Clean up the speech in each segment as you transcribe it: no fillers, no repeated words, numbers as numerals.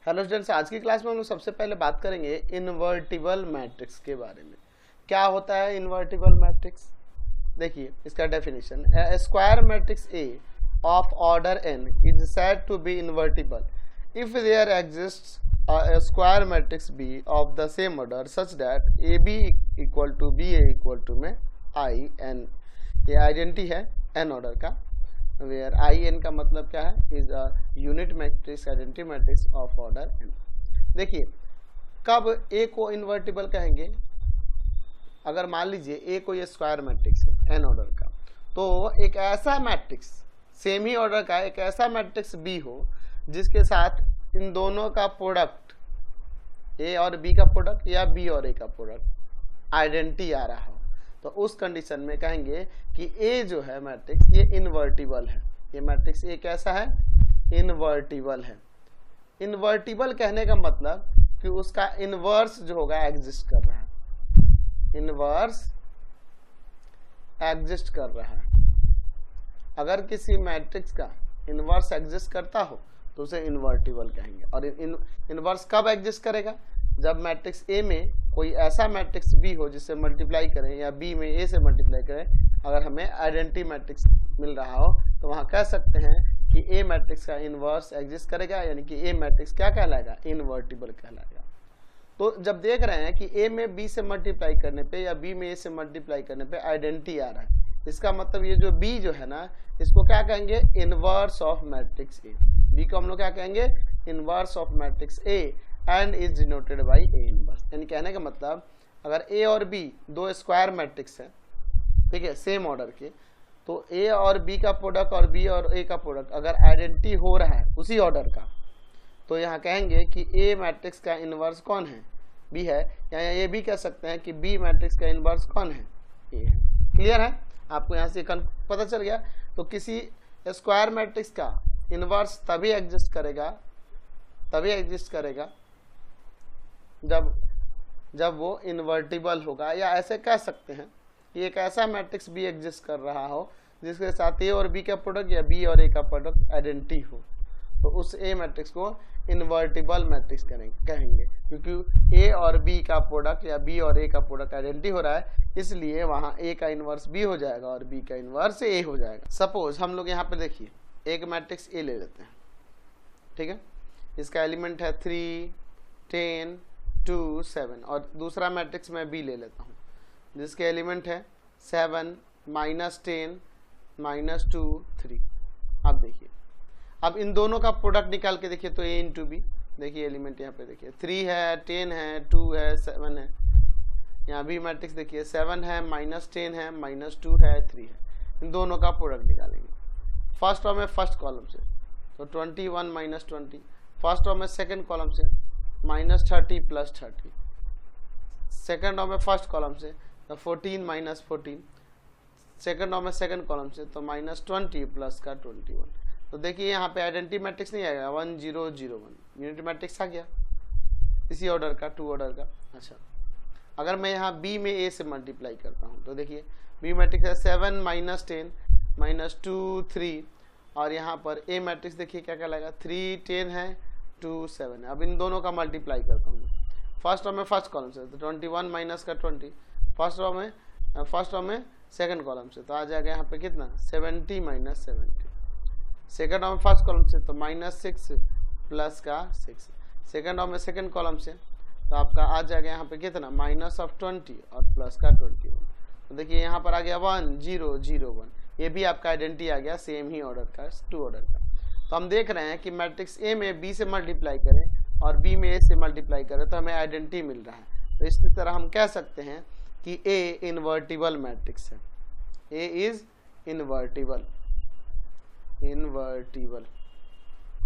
Hello students, आज की class में हम लोग सबसे पहले बात करेंगे इन्वर्टिबल मैट्रिक्स के बारे में। क्या होता है इन्वर्टिबल मैट्रिक्स? देखिए इसका definition, square matrix A of order N is said to be invertible if there exists a square matrix B of the same order such that AB equal to B A equal to में I N. ये identity है N order का, where I N का मतलब क्या है, is a unit matrix, identity matrix of order N. देखिए कब ए को इन्वर्टिबल कहेंगे, अगर मान लीजिए ए को ये स्क्वायर मैट्रिक्स है एन ऑर्डर का, तो एक ऐसा मैट्रिक्स सेम ही ऑर्डर का एक ऐसा मैट्रिक्स बी हो जिसके साथ इन दोनों का प्रोडक्ट, ए और बी का प्रोडक्ट या बी और ए का प्रोडक्ट आइडेंटिटी आ रहा हो, तो उस कंडीशन में कहेंगे कि ए जो है मैट्रिक्स ये इन्वर्टिबल है। ये मैट्रिक्स ए कैसा है? इन्वर्टिबल है। इन्वर्टिबल कहने का मतलब कि उसका इनवर्स जो होगा एग्जिस्ट कर रहा है, इनवर्स एग्जिस्ट कर रहा है। अगर किसी मैट्रिक्स का इनवर्स एग्जिस्ट करता हो तो उसे इन्वर्टिबल कहेंगे। और इनवर्स कब एग्जिस्ट करेगा? जब मैट्रिक्स ए में कोई ऐसा मैट्रिक्स बी हो जिससे मल्टीप्लाई करें या बी में ए से मल्टीप्लाई करें, अगर हमें आइडेंटिटी मैट्रिक्स मिल रहा हो तो वहां कह सकते हैं कि ए मैट्रिक्स का इनवर्स एग्जिस्ट करेगा, यानी कि ए मैट्रिक्स क्या कहलाएगा? इन्वर्टिबल कहलाएगा। तो जब देख रहे हैं कि ए में बी से मल्टीप्लाई करने पे या बी में ए से मल्टीप्लाई करने पे आइडेंटिटी आ रहा है, इसका मतलब ये जो बी जो है ना, इसको क्या कहेंगे? Inverse of matrix A. B को हम लोग क्या कहेंगे? Inverse of matrix A and is denoted by A inverse. यानी कहने का मतलब अगर ए और बी दो स्क्वायर मैट्रिक्स है, ठीक है, सेम ऑर्डर के, तो ए और बी का प्रोडक्ट और बी और ए का प्रोडक्ट अगर आइडेंटिटी हो रहा है उसी ऑर्डर का, तो यहाँ कहेंगे कि ए मैट्रिक्स का इनवर्स कौन है? बी है। या ये भी कह सकते हैं कि बी मैट्रिक्स का इनवर्स कौन है? ए है। क्लियर है? आपको यहाँ से पता चल गया। तो किसी स्क्वायर मैट्रिक्स का इनवर्स तभी एग्जिस्ट करेगा जब वो इन्वर्टिबल होगा। या ऐसे कह सकते हैं कि एक ऐसा मैट्रिक्स भी एग्जिस्ट कर रहा हो जिसके साथ ए और बी का प्रोडक्ट या बी और ए का प्रोडक्ट आइडेंटिटी हो, तो उस ए मैट्रिक्स को इन्वर्टिबल मैट्रिक्स कहेंगे। क्योंकि ए और बी का प्रोडक्ट या बी और ए का प्रोडक्ट आइडेंटिटी हो रहा है, इसलिए वहां ए का इनवर्स बी हो जाएगा और बी का इनवर्स ए हो जाएगा। सपोज हम लोग यहाँ पे देखिए एक मैट्रिक्स ए ले लेते हैं, ठीक है, इसका एलिमेंट है 3, 10, 2, 7, और दूसरा मैट्रिक्स मैं बी ले लेता हूँ जिसके एलिमेंट है 7, -10, -2, 3। अब देखिए, अब इन दोनों का प्रोडक्ट निकाल के देखिए तो ए इंटू बी, देखिए एलिमेंट यहाँ पे देखिए 3 है, 10 है, 2 है, 7 है। यहाँ भी मैट्रिक्स देखिए 7 है, -10 है, -2 है, 3 है। इन दोनों का प्रोडक्ट निकालेंगे फर्स्ट रो में फर्स्ट कॉलम से, तो 21 - 20, फर्स्ट रो में सेकंड कॉलम से -30 + 30, सेकंड रो में फर्स्ट कॉलम से तो 14 - 14, सेकंड रो में सेकंड कॉलम से तो -20 + 21। तो देखिए यहाँ पे आइडेंटिटी मैट्रिक्स नहीं आएगा, 1 0 0 1 यूनिट मैट्रिक्स आ गया इसी ऑर्डर का, 2 ऑर्डर का। अच्छा, अगर मैं यहाँ बी में ए से मल्टीप्लाई करता हूँ तो देखिए बी मैट्रिक्स है 7 -10 -2 3, और यहाँ पर ए मैट्रिक्स देखिए क्या कहलाएगा, 3 10 है, 2 7 है। अब इन दोनों का मल्टीप्लाई करता हूँ फर्स्ट रो में फर्स्ट कॉलम से, तो 21 - 20, फर्स्ट रो में सेकंड कॉलम से, तो आ जाएगा यहाँ पे कितना, 70 - 70, सेकंड रो में फर्स्ट कॉलम से तो -6 + 6, सेकंड रो में सेकंड कॉलम से तो आपका आ जाएगा यहाँ पे कितना, -20 और +21। तो देखिए यहाँ पर आ गया 1 0 0 1, ये भी आपका आइडेंटिटी आ गया सेम ही ऑर्डर का, 2 ऑर्डर का। तो हम देख रहे हैं कि मैट्रिक्स ए में बी से मल्टीप्लाई करें और बी में ए से मल्टीप्लाई करें तो हमें आइडेंटिटी मिल रहा है। तो इसी तरह हम कह सकते हैं कि ए इन्वर्टिबल मैट्रिक्स है। A is invertible,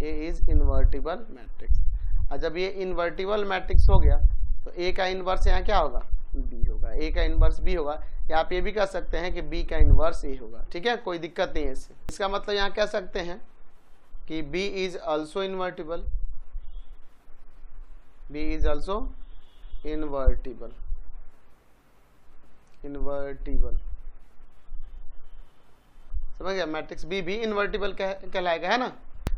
A is invertible matrix. और जब ये इन्वर्टिबल मैट्रिक्स हो गया तो ए का इनवर्स यहाँ क्या होगा, बी होगा, ए का इनवर्स बी होगा, या आप ये भी कह सकते हैं कि बी का इनवर्स ए होगा। ठीक है, कोई दिक्कत नहीं है इससे। इसका मतलब यहाँ कह सकते हैं कि B is also invertible, B is also invertible, समझ गया? मैट्रिक्स बी भी इन्वर्टिबल कहलाएगा, है ना।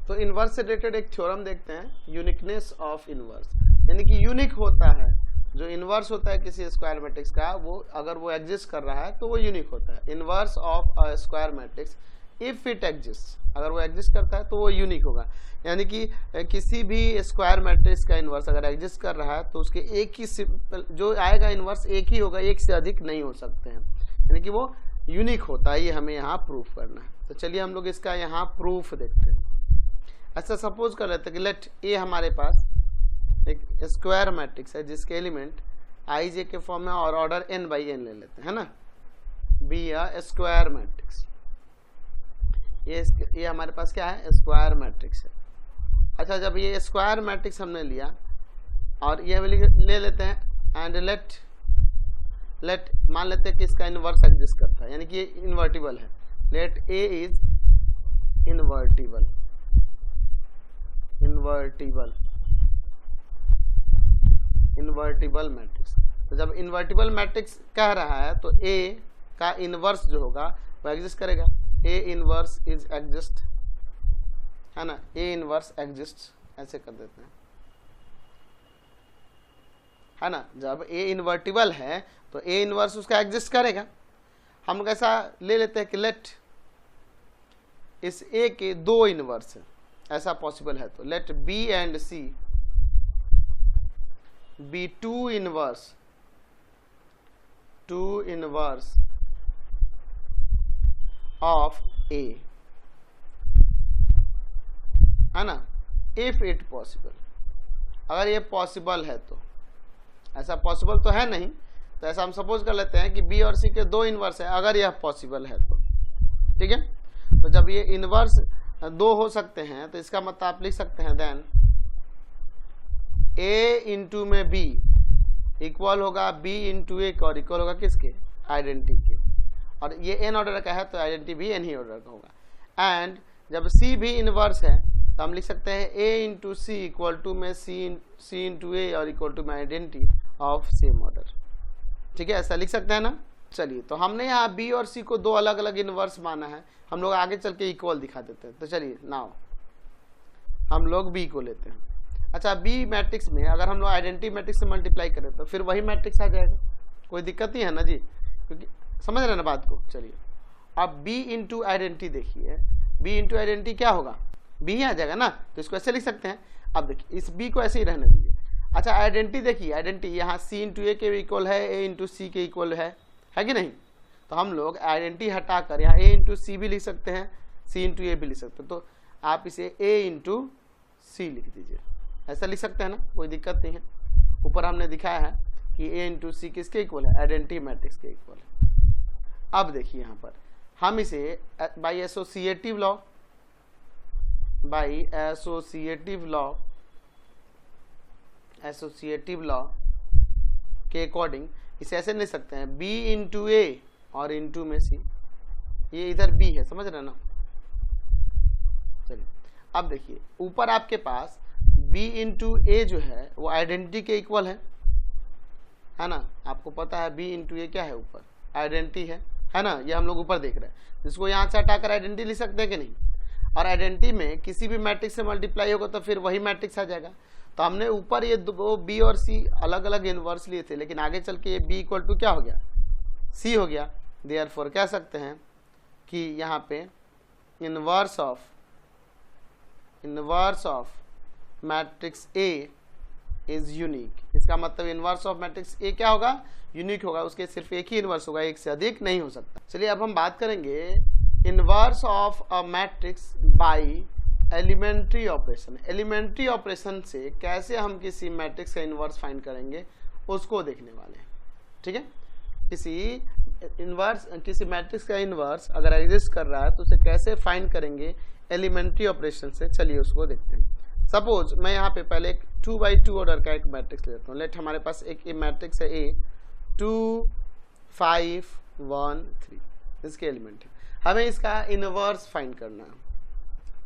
तो इनवर्स से रिलेटेड एक थ्योरम देखते हैं, यूनिकनेस ऑफ इनवर्स, यानी कि यूनिक होता है जो इनवर्स होता है किसी स्क्वायर मैट्रिक्स का, वो अगर वो एग्जिस्ट कर रहा है तो वो यूनिक होता है। Inverse of a square matrix if it exist, अगर वो एग्जिस्ट करता है तो वो यूनिक होगा। यानी कि किसी भी स्क्वायर मैट्रिक्स का इनवर्स अगर एग्जिस्ट कर रहा है तो उसके एक ही सिंपल जो आएगा इनवर्स एक ही होगा, एक से अधिक नहीं हो सकते हैं, यानी कि वो यूनिक होता है। ये हमें यहाँ प्रूफ करना है। तो चलिए हम लोग इसका यहाँ प्रूफ देखते हैं। ऐसा सपोज कर लेते हैं कि लेट ए हमारे पास एक स्क्वायर मैट्रिक्स है जिसके एलिमेंट आई जे के फॉर्म में और ऑर्डर n बाई n ले लेते हैं ना, बी अ स्क्वायर मैट्रिक्स। ये हमारे पास क्या है, स्क्वायर मैट्रिक्स है। अच्छा, जब ये स्क्वायर मैट्रिक्स हमने लिया और ये ले लेते हैं एंड लेट मान लेते हैं कि इसका इनवर्स एग्जिस्ट करता है, यानी कि ये इन्वर्टिबल है। Let A is invertible matrix. तो जब इन्वर्टिबल मैट्रिक्स कह रहा है तो ए का इनवर्स जो होगा वो एग्जिस्ट करेगा। ए इनवर्स इज एग्जिस्ट, है ना, ए इनवर्स एग्जिस्ट, ऐसे कर देते हैं, है ना। जब ए इन्वर्टिबल है तो ए इनवर्स उसका एग्जिस्ट करेगा। हम कैसा ले लेते हैं कि लेट इस ए के दो इनवर्स है, ऐसा पॉसिबल है तो let B and C be two inverse of A, है ना, इफ इट पॉसिबल। अगर ये पॉसिबल है तो, ऐसा पॉसिबल तो है नहीं, तो ऐसा हम सपोज कर लेते हैं कि बी और सी के दो इनवर्स है, अगर यह पॉसिबल है तो, ठीक है। तो जब ये इनवर्स दो हो सकते हैं तो इसका मतलब आप लिख सकते हैं देन ए इंटू में बी इक्वल होगा बी इंटू ए और इक्वल होगा किसके, आइडेंटिटी के। और ये एन ऑर्डर का है तो आइडेंटिटी भी एन ही ऑर्डर का होगा। एंड जब सी भी इनवर्स है तो हम लिख सकते हैं ए इंटू सी इक्वल टू में सी इंटू ए और इक्वल टू में आइडेंटिटी ऑफ सेम ऑर्डर, ठीक है, ऐसा लिख सकते हैं ना। चलिए, तो हमने यहाँ बी और सी को दो अलग अलग इनवर्स माना है, हम लोग आगे चल के इक्वल दिखा देते हैं। तो चलिए नाउ हम लोग बी को लेते हैं। अच्छा, बी मैट्रिक्स में अगर हम लोग आइडेंटिटी मैट्रिक्स से मल्टीप्लाई करें तो फिर वही मैट्रिक्स आ जाएगा, कोई दिक्कत ही है ना जी, क्योंकि समझ रहे ना बात को। चलिए अब बी इंटू आइडेंटिटी देखिए, बी इंटू आइडेंटिटी क्या होगा, बी ही आ जाएगा ना, तो इसको ऐसे लिख सकते हैं। अब देखिए इस बी को ऐसे ही रहने दीजिए। अच्छा, आइडेंटिटी देखिए, आइडेंटिटी यहाँ सी इंटू ए के इक्वल है, ए इंटू सी के इक्वल है कि नहीं। तो हम लोग आइडेंटिटी हटाकर यहाँ ए इंटू सी भी लिख सकते हैं, सी इंटू ए भी लिख सकते हैं। तो आप इसे ए इंटू सी लिख दीजिए, ऐसा लिख सकते हैं ना, कोई दिक्कत नहीं है। ऊपर हमने दिखाया है कि ए इंटू सी किसके इक्वल है, आइडेंटिटी मैट्रिक्स के इक्वल है। अब देखिए यहाँ पर हम इसे बाई एसोसिएटिव लॉ के अकॉर्डिंग इसे ऐसे नहीं सकते हैं, b इंटू ए और इंटू में सी, ये इधर b है, समझ रहे ना। चलिए अब देखिए ऊपर आपके पास b इंटू ए जो है वो आइडेंटिटी के इक्वल है ना। आपको पता है b इंटू ए क्या है, ऊपर आइडेंटिटी है ना, ये हम लोग ऊपर देख रहे हैं, जिसको यहाँ से हटाकर आइडेंटिटी लिख सकते हैं कि नहीं। और आइडेंटिटी में किसी भी मैट्रिक्स से मल्टीप्लाई होगा तो फिर वही मैट्रिक्स आ जाएगा। तो हमने ऊपर ये दो बी और सी अलग अलग इनवर्स लिए थे, लेकिन आगे चल के ये बी इक्वल टू क्या हो गया, सी हो गया। देयरफॉर कह सकते हैं कि यहाँ पे inverse of matrix A is unique. इसका मतलब इनवर्स ऑफ मैट्रिक्स ए क्या होगा, यूनिक होगा, उसके सिर्फ एक ही इनवर्स होगा, एक से अधिक नहीं हो सकता। चलिए अब हम बात करेंगे inverse of a matrix by elementary operation. Elementary operation से कैसे हम किसी मैट्रिक्स का इनवर्स फाइंड करेंगे उसको देखने वाले हैं, ठीक है। किसी मैट्रिक्स का इनवर्स अगर एग्जिस्ट कर रहा है तो उसे कैसे फाइंड करेंगे एलिमेंट्री ऑपरेशन से, चलिए उसको देखते हैं। सपोज मैं यहाँ पे पहले एक 2x2 ऑर्डर का एक मैट्रिक्स लेता हूँ। लेट हमारे पास एक मैट्रिक्स है ए 2 5 1 3, इसके एलिमेंट है, हमें इसका इनवर्स फाइंड करना है,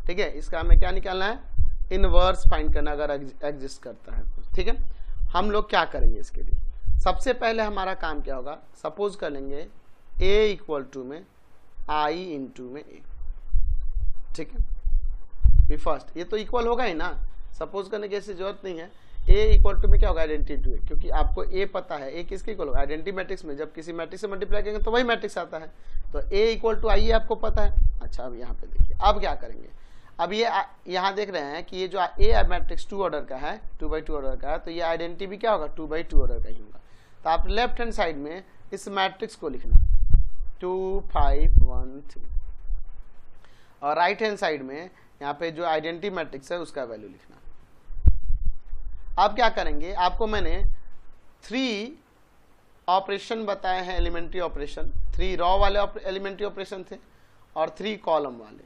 ठीक है। इसका हमें क्या निकालना है, इनवर्स फाइंड करना अगर एग्जिस्ट करता है, ठीक है। हम लोग क्या करेंगे इसके लिए, सबसे पहले हमारा काम क्या होगा, सपोज कर लेंगे a इक्वल टू में i इंटू में a, ठीक है। बी फर्स्ट, ये तो इक्वल होगा ही ना, सपोज करने की ऐसी जरूरत नहीं है। ए इक्वल टू में क्या होगा, आइडेंटिटी है, क्योंकि आपको ए पता है ए किसके इक्वल होगा, आइडेंटिटी मैट्रिक्स में जब किसी मैट्रिक्स से मल्टीप्लाई करेंगे तो वही मैट्रिक्स आता है, तो ए इक्वल टू आई आपको पता है। अच्छा अब यहाँ पे देखिए, अब क्या करेंगे, अब ये यहाँ देख रहे हैं कि ये जो ए मैट्रिक्स 2 ऑर्डर का है, 2x2 ऑर्डर का है, तो ये आइडेंटिटी भी क्या होगा, 2x2 ऑर्डर का ही होगा। तो आप लेफ्ट हैंड साइड में इस मैट्रिक्स को लिखना 2 5 1 3, और राइट हैंड साइड में यहाँ पे जो आइडेंटिटी मैट्रिक्स है उसका वैल्यू लिखना। अब क्या करेंगे, आपको मैंने 3 ऑपरेशन बताए हैं, एलिमेंट्री ऑपरेशन, 3 रॉ वाले एलिमेंट्री ऑपरेशन थे और 3 कॉलम वाले,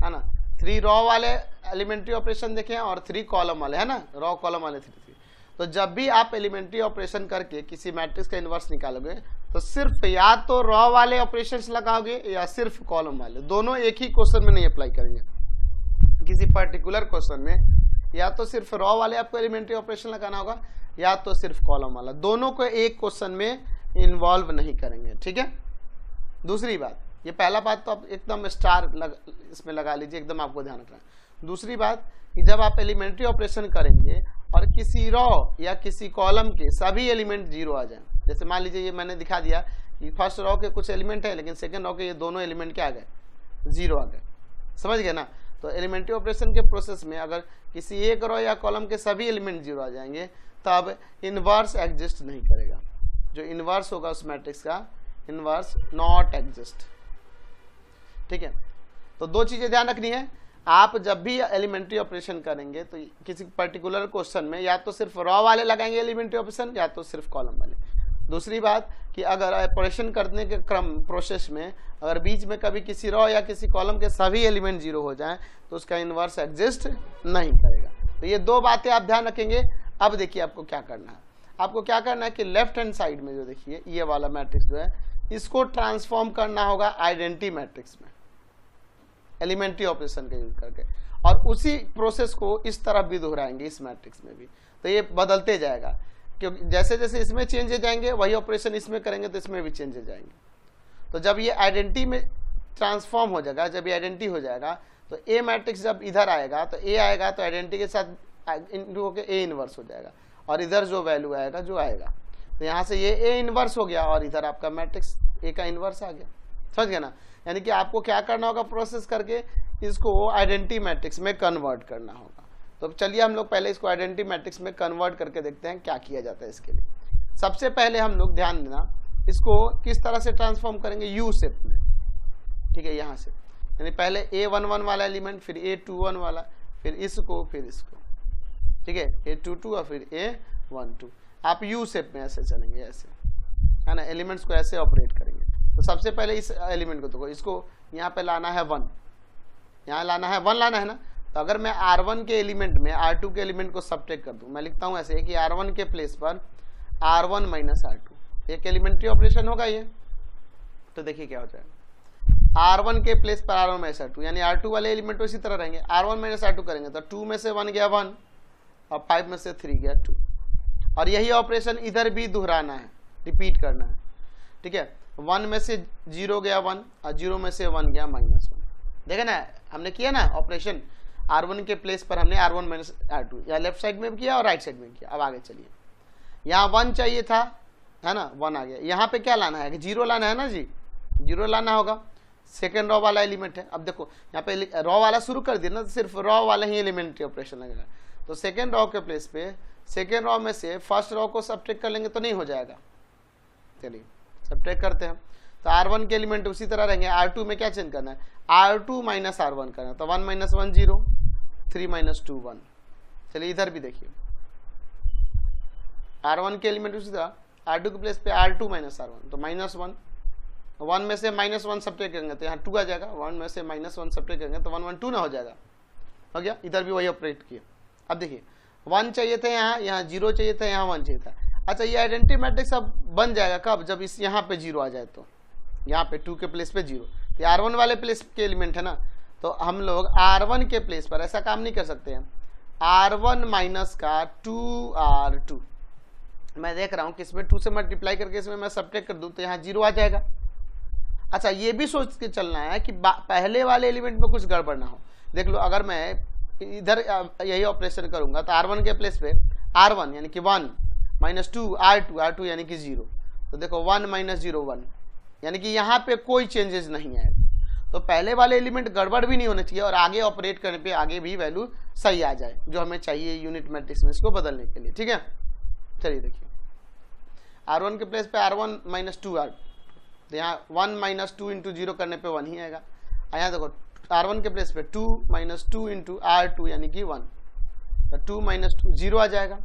है ना। 3 रॉ वाले एलिमेंट्री ऑपरेशन देखे और 3 कॉलम वाले, है ना, रॉ कॉलम वाले 3। तो जब भी आप एलिमेंट्री ऑपरेशन करके किसी मैट्रिक्स का इनवर्स निकालोगे तो सिर्फ या तो रॉ वाले ऑपरेशंस लगाओगे या सिर्फ कॉलम वाले, दोनों एक ही क्वेश्चन में नहीं अप्लाई करेंगे। किसी पर्टिकुलर क्वेश्चन में या तो सिर्फ रॉ वाले आपको एलिमेंट्री ऑपरेशन लगाना होगा या तो सिर्फ कॉलम वाला, दोनों को एक क्वेश्चन में इन्वॉल्व नहीं करेंगे, ठीक है। दूसरी बात, ये पहला बात तो आप एकदम स्टार इसमें लगा लीजिए, एकदम आपको ध्यान रखना है। दूसरी बात कि जब आप एलिमेंट्री ऑपरेशन करेंगे और किसी रॉ या किसी कॉलम के सभी एलिमेंट 0 आ जाए, जैसे मान लीजिए ये मैंने दिखा दिया कि फर्स्ट रॉ के कुछ एलिमेंट है लेकिन सेकंड रॉ के ये दोनों एलिमेंट क्या आ गए, 0 आ गए, समझ गए ना। तो एलिमेंट्री ऑपरेशन के प्रोसेस में अगर किसी एक रॉ या कॉलम के सभी एलिमेंट 0 आ जाएंगे तब इनवर्स एग्जिस्ट नहीं करेगा, जो इनवर्स होगा उस मैट्रिक्स का इनवर्स नॉट एग्जिस्ट, ठीक है। तो 2 चीजें ध्यान रखनी है, आप जब भी एलिमेंट्री ऑपरेशन करेंगे तो किसी पर्टिकुलर क्वेश्चन में या तो सिर्फ रॉ वाले लगाएंगे एलिमेंट्री ऑपरेशन या तो सिर्फ कॉलम वाले। दूसरी बात कि अगर ऑपरेशन करने के क्रम प्रोसेस में अगर बीच में कभी किसी रॉ या किसी कॉलम के सभी एलिमेंट 0 हो जाएं तो उसका इनवर्स एग्जिस्ट नहीं करेगा। तो ये 2 बातें आप ध्यान रखेंगे। अब देखिए आपको क्या करना है, आपको क्या करना है कि लेफ्ट हैंड साइड में जो देखिए ये वाला मैट्रिक्स जो है इसको ट्रांसफॉर्म करना होगा आइडेंटिटी मैट्रिक्स में एलिमेंट्री ऑपरेशन का यूज करके, और उसी प्रोसेस को इस तरफ भी दोहराएंगे इस मैट्रिक्स में भी। तो ये बदलते जाएगा क्योंकि जैसे जैसे इसमें चेंज हो जाएंगे वही ऑपरेशन इसमें करेंगे तो इसमें भी चेंज हो जाएंगे। तो जब ये आइडेंटिटी में ट्रांसफॉर्म हो जाएगा, जब ये आइडेंटिटी हो जाएगा तो ए मैट्रिक्स जब इधर आएगा तो ए आएगा तो आइडेंटिटी के साथ इंटू होकर ए इनवर्स हो जाएगा, और इधर जो वैल्यू आएगा जो आएगा तो यहाँ से ये ए इनवर्स हो गया और इधर आपका मैट्रिक्स ए का इनवर्स आ गया, समझ गया ना। यानी कि आपको क्या करना होगा, प्रोसेस करके इसको आइडेंटिटी मैट्रिक्स में कन्वर्ट करना होगा। तो चलिए हम लोग पहले इसको आइडेंटिटी मैट्रिक्स में कन्वर्ट करके देखते हैं क्या किया जाता है इसके लिए। सबसे पहले हम लोग ध्यान देना इसको किस तरह से ट्रांसफॉर्म करेंगे, यू शेप में, ठीक है। यहाँ से यानी पहले A11 वाला एलिमेंट, फिर A21 वाला, फिर इसको, फिर इसको, ठीक है, A22 और फिर A12। आप यू शेप में ऐसे चलेंगे, ऐसे, है ना, एलिमेंट्स को ऐसे ऑपरेट करेंगे। तो सबसे पहले इस एलिमेंट को देखो, इसको यहाँ पे लाना है 1, यहाँ लाना है 1 लाना है ना। तो अगर मैं R1 के एलिमेंट में R2 के एलिमेंट को सब्ट्रैक्ट कर दूं, मैं लिखता हूँ ऐसे कि R1 के प्लेस पर R1 माइनस R2, एक एलिमेंट्री ऑपरेशन होगा ये। तो देखिए क्या हो जाएगा, R1 के प्लेस पर R1 माइनस R2, यानी R2 वाले एलिमेंट तो इसी तरह रहेंगे, R1 माइनस R2 करेंगे तो 2 में से 1 गया 1 और 5 में से 3 गया 2, और यही ऑपरेशन इधर भी दोहराना है, रिपीट करना है, ठीक है। 1 में से 0 गया 1 और 0 में से 1 गया -1। देखे ना हमने किया ना ऑपरेशन, R1 के प्लेस पर हमने R1 माइनस R2 या लेफ्ट साइड में भी किया और राइट साइड में किया। अब आगे चलिए, यहाँ 1 चाहिए था, है ना, 1 आ गया। यहाँ पे क्या लाना है, 0 लाना है ना जी, 0 लाना होगा, सेकेंड रॉ वाला एलिमेंट है। अब देखो यहाँ पे रॉ वाला शुरू कर दिया ना, तो सिर्फ रॉ वाला ही एलिमेंट्री ऑपरेशन लगेगा। तो सेकेंड रॉ के प्लेस पे सेकेंड रॉ में से फर्स्ट रॉ को सब्ट्रैक्ट कर लेंगे तो नहीं हो जाएगा, चलिए सब्ट्रैक्ट करते हैं। तो R1 के एलिमेंट उसी तरह रहेंगे, R2 में क्या चेंज करना है, R2 माइनस R1 करना है। तो 1 माइनस 1 0, 3 माइनस 2 1। चलिए इधर भी देखिए, R1 के एलिमेंट उसी तरह, R2 के प्लेस पे R2 माइनस R1, तो -1, 1 में से -1 सब्ट्रैक्ट करेंगे तो यहाँ 2 आ जाएगा, 1 में से -1 सब्ट्रैक्ट करेंगे तो 1 1 2 ना हो जाएगा, हो गया। इधर भी वही ऑपरेट किया। अब देखिए 1 चाहिए था, यहाँ 0 चाहिए था, यहाँ 1 चाहिए था। अच्छा ये आइडेंटिटी मैट्रिक्स अब बन जाएगा कब, जब इस यहाँ पे 0 आ जाए, तो यहाँ पे 2 के प्लेस पे 0, तो R1 वाले प्लेस के एलिमेंट है ना, तो हम लोग R1 के प्लेस पर ऐसा काम नहीं कर सकते हैं, R1 माइनस का 2R2, मैं देख रहा हूँ कि इसमें 2 से मल्टीप्लाई करके इसमें मैं सब्ट्रैक्ट कर दूँ तो यहाँ 0 आ जाएगा। अच्छा ये भी सोच के चलना है कि पहले वाले एलिमेंट में कुछ गड़बड़ ना हो। देख लो अगर मैं इधर यही ऑपरेशन करूंगा तो R1 के प्लेस पे R1 यानी कि 1 -2 R2 यानी कि 0, तो देखो 1 - 0 1, यानी कि यहाँ पे कोई चेंजेस नहीं आएगा। तो पहले वाले एलिमेंट गड़बड़ भी नहीं होने चाहिए और आगे ऑपरेट करने पे आगे भी वैल्यू सही आ जाए जो हमें चाहिए यूनिट मैट्रिक्स में इसको बदलने के लिए। ठीक है, चलिए देखिए R1 के प्लेस पे R1 - 2 R2, तो यहाँ 1 - 2 × 0 करने पे 1 ही आएगा। यहाँ देखो R1 के प्लेस पे 2 - 2 × R2 यानी कि 1, तो 2 - 2 0 आ जाएगा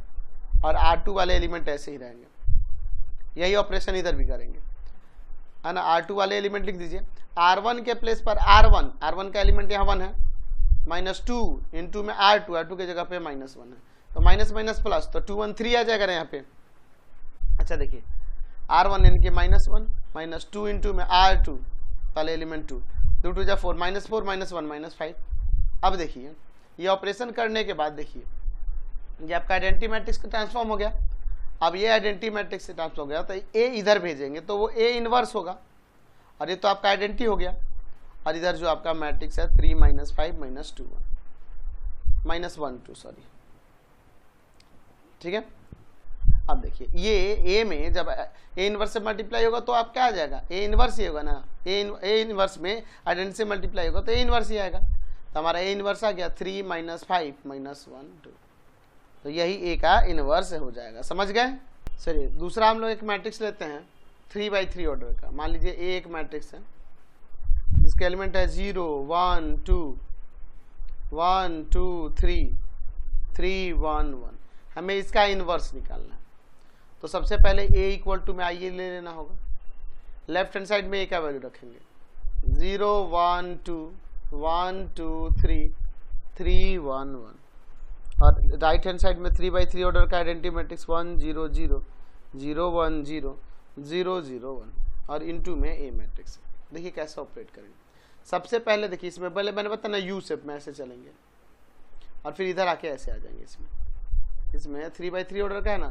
और R2 वाले एलिमेंट ऐसे ही रहेंगे। यही ऑपरेशन इधर भी करेंगे, है ना। R2 वाले एलिमेंट लिख दीजिए। R1 के प्लेस पर R1 का एलिमेंट यहाँ 1 है, -2 × में R2 के जगह पे -1 है, तो माइनस माइनस प्लस, तो 2 1 3 आ जाएगा यहाँ पे। अच्छा देखिए R1 यानी कि -1 -2 × में R2 वाले एलिमेंट 2, 2 2 4 -4 -1 -5। अब देखिए ये ऑपरेशन करने के बाद देखिए ये आपका आइडेंटिटी मैट्रिक्स का ट्रांसफॉर्म हो गया। अब ये आइडेंटिटी मैट्रिक्स से ट्रांसफॉर्म हो गया तो ए इधर भेजेंगे तो वो ए इनवर्स होगा, और ये तो आपका आइडेंटिटी हो गया। और इधर जो आपका मैट्रिक्स है 3 - 5 -2 -1 2 सॉरी, ठीक है। अब देखिए ये ए में जब ए इनवर्स से मल्टीप्लाई होगा तो आप क्या आ जाएगा, ए इनवर्स ही होगा ना। ए इनवर्स में आइडेंटिटी से मल्टीप्लाई होगा तो ए इनवर्स ही आएगा, तो हमारा ए इनवर्स आ गया 3 - 5 -1 2, तो यही ए का इनवर्स हो जाएगा। समझ गए। चलिए दूसरा हम लोग एक मैट्रिक्स लेते हैं 3×3 ऑर्डर का। मान लीजिए ए एक मैट्रिक्स है जिसके एलिमेंट है 0 1 2 1 2 3 3 1 1। हमें इसका इनवर्स निकालना है, तो सबसे पहले a = में आइए ले लेना होगा। लेफ्ट हैंड साइड में a का वैल्यू रखेंगे 0 1 2 1 2 3 3 1 1, और राइट हैंड साइड में 3×3 ऑर्डर का आइडेंटिटी मैट्रिक्स 1 0 0 0 1 0 0 0 1 और इनटू में a मैट्रिक्स। देखिए कैसे ऑपरेट करेंगे। सबसे पहले देखिए इसमें पहले मैंने बताया ना यू शेप में ऐसे चलेंगे और फिर इधर आके ऐसे आ जाएंगे। इसमें 3×3 ऑर्डर का है ना,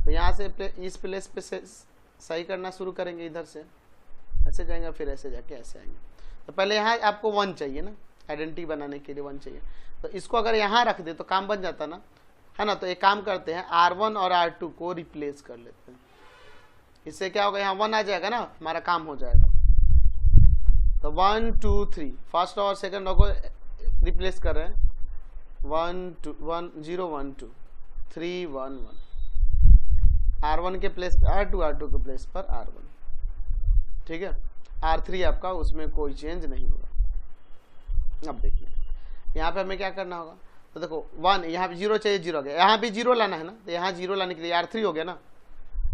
तो यहाँ से इस प्लेस पे से सही करना शुरू करेंगे, इधर से ऐसे जाएंगे फिर ऐसे जाके ऐसे आएंगे। तो पहले यहाँ आपको 1 चाहिए ना, आइडेंटिटी बनाने के लिए 1 चाहिए, तो इसको अगर यहाँ रख दे तो काम बन जाता ना, है ना। तो एक काम करते हैं R1 और R2 को रिप्लेस कर लेते हैं। इससे क्या होगा, यहाँ 1 आ जाएगा ना, हमारा काम हो जाएगा। तो 1 2 3 फर्स्ट और सेकंड को रिप्लेस कर रहे हैं 1 2 1 0 1 2 3 1 1। R1 के प्लेस पर R2 के प्लेस पर R1, ठीक है। R3 आपका उसमें कोई चेंज नहीं होगा। अब देखिए यहाँ पे हमें क्या करना होगा, तो देखो 1 यहाँ पे 0 चाहिए, 0 आ गया। यहाँ भी 0 लाना है ना, तो यहाँ 0 लाने के लिए R3 हो गया ना।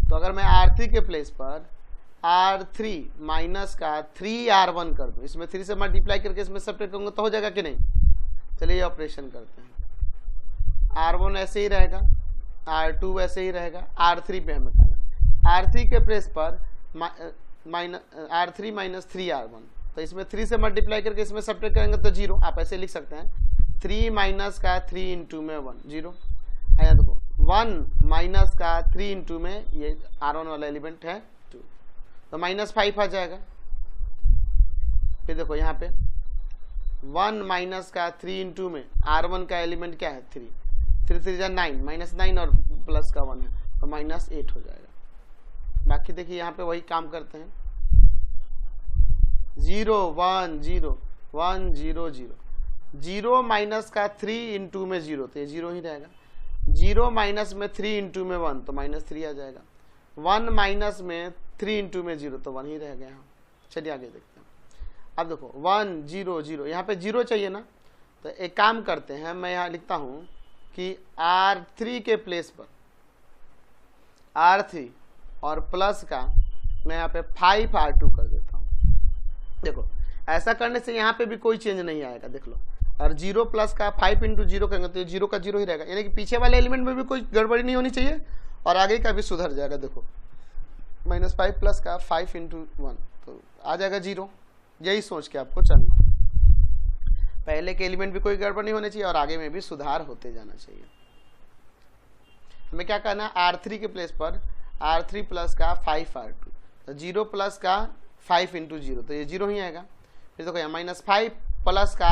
तो अगर मैं R3 के प्लेस पर R3 माइनस का 3R1 कर दूँ, इसमें 3 से मल्टीप्लाई करके इसमें सब्ट्रैक्ट करूँगा तो हो जाएगा कि नहीं। चलिए ये ऑपरेशन करते हैं। R1 ऐसे ही रहेगा, R2 वैसे ही रहेगा, R3 पे हमें करना। R3 के प्लेस पर R3 माइनस 3R1, तो इसमें 3 से मल्टीप्लाई करके इसमें सब्ट्रैक्ट करेंगे तो 0। आप ऐसे लिख सकते हैं 3 माइनस का 3 इंटू में 1 0। आया देखो 1 माइनस का 3 इंटू में ये R1 वाला एलिमेंट है 2, तो -5 आ जाएगा। फिर देखो यहाँ पे 1 माइनस का 3 इंटू में R1 का एलिमेंट क्या है 3 3 3 9 -9 और प्लस का 1 है, तो -8 हो जाएगा। बाकी देखिए यहाँ पे वही काम करते हैं 0 1 0 1 0 0 0 माइनस का 3 इंटू में 0, तो ये 0 ही रहेगा। 0 माइनस में 3 इंटू में 1, तो -3 आ जाएगा। 1 माइनस में 3 इंटू में 0, तो 1 ही रह गया यहाँ। चलिए आगे देखते हैं। अब देखो 1 0 0, यहाँ पे 0 चाहिए ना, तो एक काम करते हैं, मैं यहाँ लिखता हूँ कि R3 के प्लेस पर R3 और प्लस का मैं यहाँ पे 5R2 कर देता हूँ। देखो ऐसा करने से यहाँ पे भी कोई चेंज नहीं आएगा, देख लो। और 0 प्लस का 5 इंटू 0 करेंगे तो 0 का 0 ही रहेगा, यानी कि पीछे वाले एलिमेंट में भी कोई गड़बड़ी नहीं होनी चाहिए और आगे का भी सुधर जाएगा। देखो -5 प्लस का 5 इंटू 1, तो आ जाएगा 0। यही सोच के आपको चलना, पहले के एलिमेंट भी कोई गड़बड़ नहीं होनी चाहिए और आगे में भी सुधार होते जाना चाहिए। हमें क्या करना है, R3 के प्लेस पर R3 प्लस का 5R2, तो 0 प्लस का 5 इंटू 0, तो ये 0 ही आएगा। फिर देखो यहाँ -5 प्लस का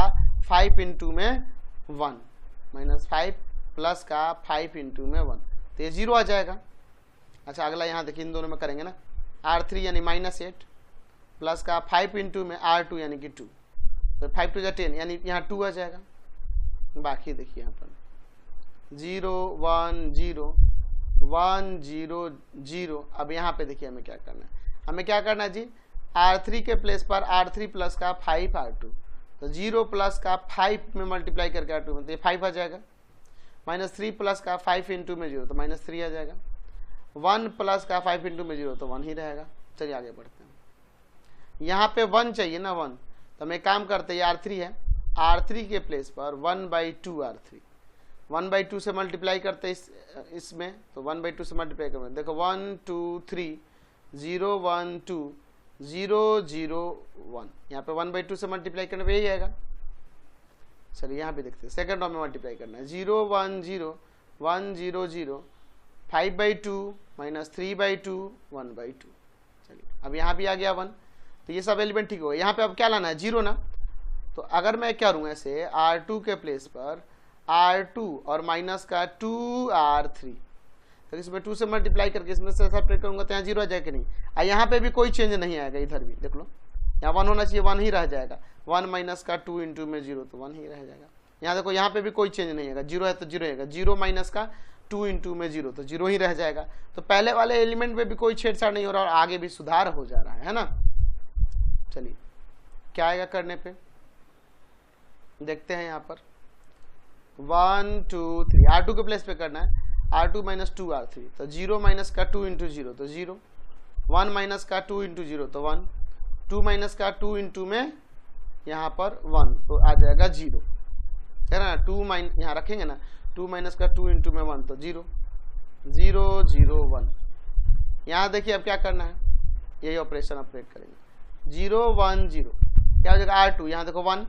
5 इंटू में 1, -5 प्लस का 5 इंटू में 1, तो ये 0 आ जाएगा। अच्छा अगला यहाँ देखिए इन दोनों में करेंगे ना, R3 यानी -8 प्लस का 5 इंटू में R2 यानी कि 2, तो 5 टू 10 यानी यहाँ 2 आ जाएगा। बाकी देखिए यहाँ पर 0 1 0 1 0 0। अब यहाँ पे देखिए हमें क्या करना है, हमें क्या करना है जी, R3 के प्लेस पर R3 प्लस का 5 R2, तो 0 प्लस का 5 में मल्टीप्लाई करके R2 में, तो ये 5 आ जाएगा। -3 प्लस का 5 इंटू में 0, तो -3 आ जाएगा। 1 प्लस का 5 इंटू में 0, तो 1 ही रहेगा। चलिए आगे बढ़ते हैं। यहाँ पे 1 चाहिए ना 1, तो हम एक काम करते हैं, R3 है, R3 के प्लेस पर 1/2 R3, 1/2 से मल्टीप्लाई करते इसमें, तो 1/2 से मल्टीप्लाई करते, देखो 1 2 3 0 1 2 0 0 1, यहाँ पे 1/2 से मल्टीप्लाई करने पे यही आएगा। चलिए यहाँ पे देखते हैं, सेकंड रॉ में मल्टीप्लाई करना है, 0 1 0 1 0 0 5/2 -3/2 1/2। चलिए अब यहाँ भी आ गया 1, तो ये सब एलिमेंट ठीक हो गया। यहाँ पे अब क्या लाना है, 0 ना, तो अगर मैं क्या करूँगा ऐसे, R2 के प्लेस पर R2 और माइनस का 2R3, तो इसमें 2 से मल्टीप्लाई करके इसमें से सब्ट्रैक्ट करूँगा तो यहाँ 0 आ जाएगा कि नहीं। यहाँ पे भी कोई चेंज नहीं आएगा, इधर भी देख लो, यहाँ 1 होना चाहिए, 1 ही रह जाएगा। 1 माइनस का 2 इंटू में 0, तो 1 ही रह जाएगा। यहाँ देखो यहाँ पे भी कोई चेंज नहीं आएगा, 0 है तो 0 रहेगा। 0 माइनस का 2 इंटू में 0, तो 0 ही रह जाएगा। तो पहले वाले एलिमेंट में भी कोई छेड़छाड़ नहीं हो रहा और आगे भी सुधार हो जा रहा है ना। चलिए क्या आएगा करने पे, देखते हैं यहाँ पर 1 2 3, R2 के प्लेस पे करना है, R2 माइनस 2 R3, तो 0 माइनस का 2 इंटू 0, तो 0, 1 माइनस का 2 इंटू 0, तो 1, 2 माइनस का 2 इंटू में यहाँ पर 1, तो आ जाएगा 0, है ना। 2 माइनस यहाँ रखेंगे ना, 2 माइनस का 2 इंटू में 1, तो 0 0 0 1। यहाँ देखिए अब क्या करना है, यही ऑपरेशन ऑपरेट करेंगे, 0 1 0, क्या हो जाएगा R2, यहाँ देखो 1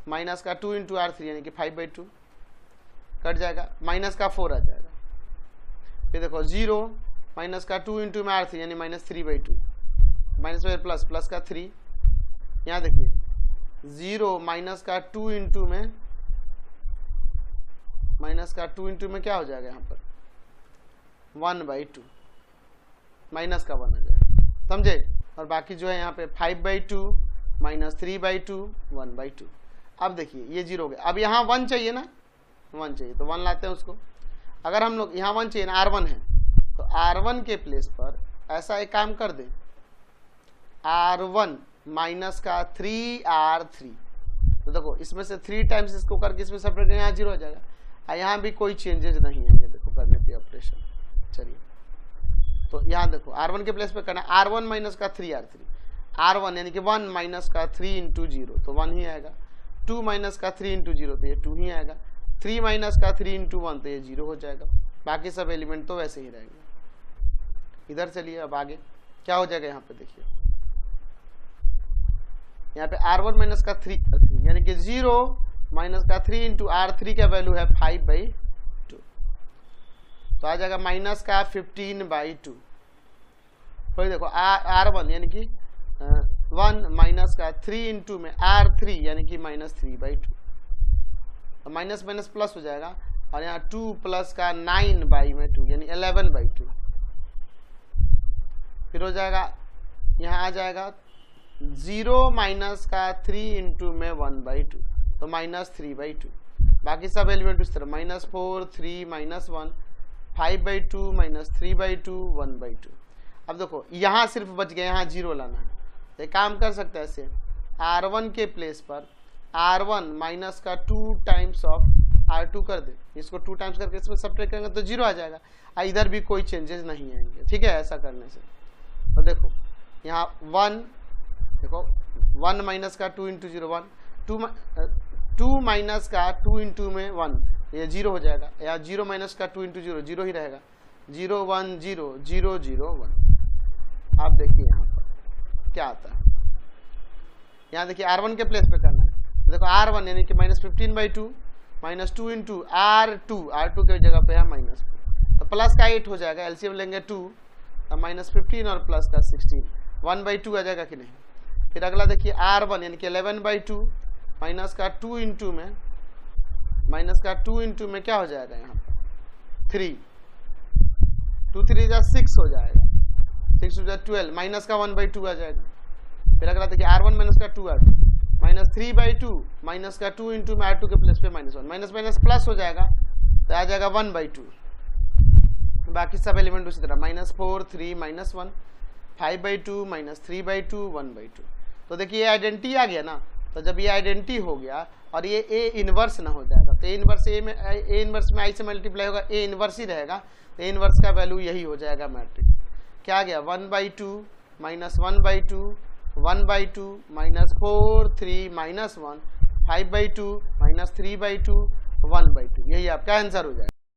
माइनस का 2 इंटू R3 यानी कि 5/2 कट जाएगा, माइनस का 4 आ जाएगा। फिर देखो 0 माइनस का 2 इंटू में R3 यानी -3/2, माइनस में प्लस, प्लस का 3, यहाँ देखिए 0 माइनस का 2 इंटू में, माइनस का 2 इंटू में क्या हो जाएगा यहाँ पर 1/2, माइनस का 1 आ जाएगा, समझे। और बाकी जो है यहाँ पे 5/2 -3/2 1/2। अब देखिए ये 0 हो गया। अब यहाँ 1 चाहिए ना, 1 चाहिए तो 1 लाते हैं उसको। अगर हम लोग यहाँ 1 चाहिए ना, R1 है, तो R1 के प्लेस पर ऐसा एक काम कर दे, R1 माइनस का 3R3, तो देखो इसमें से 3 टाइम्स इसको करके इसमें सेपरेट, यहाँ 0 हो जाएगा। और यहाँ भी कोई चेंजेस नहीं आएंगे देखो करने पे ऑपरेशन। चलिए तो यहाँ देखो R1 के प्लेस पे करना, R1 माइनस का 3R3, R1 यानी कि 1 माइनस का 3 इंटू 0, तो 1 ही आएगा। 2 माइनस का 3 इंटू 0, तो ये 2 ही आएगा। 3 माइनस का 3 इंटू 1, तो ये 0 हो जाएगा। बाकी सब एलिमेंट तो वैसे ही रहेंगे। इधर चलिए अब आगे क्या हो जाएगा, यहाँ पे देखिए, यहाँ पे R1 माइनस का 3 यानी कि 0 माइनस का 3 इंटू R3 का वैल्यू है 5/2, तो आ जाएगा माइनस का 15/2। फिर देखो R1 यानी कि 1 माइनस का 3 इंटू में R3 यानी कि -3/2, माइनस माइनस प्लस हो जाएगा। और यहाँ 2 प्लस का 9/2 यानी 11/2। फिर हो जाएगा, यहाँ आ जाएगा 0 माइनस का 3 इंटू में 1/2, तो -3/2। बाकी सब एलिमेंट उस तरह -4 3 -1 5/2 -3/2 1/2। अब देखो यहाँ सिर्फ बच गया, यहाँ 0 लाना है। एक काम कर सकते हैं ऐसे, R1 के प्लेस पर R1 माइनस का 2 टाइम्स ऑफ R2 कर दे, इसको 2 टाइम्स करके इसमें सब्ट्रैक्ट करेंगे तो 0 आ जाएगा। इधर भी कोई चेंजेस नहीं आएंगे, ठीक है। ऐसा करने से तो देखो यहाँ 1, देखो 1 माइनस का 2 इंटू 0 1, 2 माइनस का 2 इंटू में 1, ये 0 हो जाएगा। या 0 माइनस का 2 इंटू 0 0 ही रहेगा। 0 1 0 0 0 1। आप देखिए यहाँ पर क्या आता है, यहाँ देखिए R1 के प्लेस पे करना है। देखो R1 यानी कि -15/2 -2 इंटू R2 के जगह पे है -4, तो प्लस का 8 हो जाएगा। एलसीएम लेंगे 2, -15 और प्लस का 16, 1/2 आ जाएगा कि नहीं। फिर अगला देखिए R1 यानी कि 11/2 माइनस का 2 इंटू में क्या हो जाएगा यहाँ पर 3, 2 3 जा 6 हो जाएगा, 6 2 जा 12 माइनस का 1/2 आ जाएगा। फिर अगला देखिए R1 माइनस का 2 R2 माइनस 3/2 माइनस का 2 इंटू में R2 के प्लेस पे -1 माइनस माइनस प्लस हो जाएगा तो आ जाएगा 1/2। बाकी सब एलिमेंट उसी तरह -4 3 -1 5/2 -3/2 1/2। तो देखिए ये आइडेंटिटी आ गया ना। तो जब ये आइडेंटिटी हो गया और ये ए इनवर्स ना हो जाएगा तो ए इनवर्स में आई से मल्टीप्लाई होगा, ए इनवर्स ही रहेगा तो ए इनवर्स का वैल्यू यही हो जाएगा मैट्रिक्स। क्या आ गया 1/2 -1/2 1/2 -4 3 -1 5/2 -3/2 1/2। यही आपका आंसर हो जाएगा।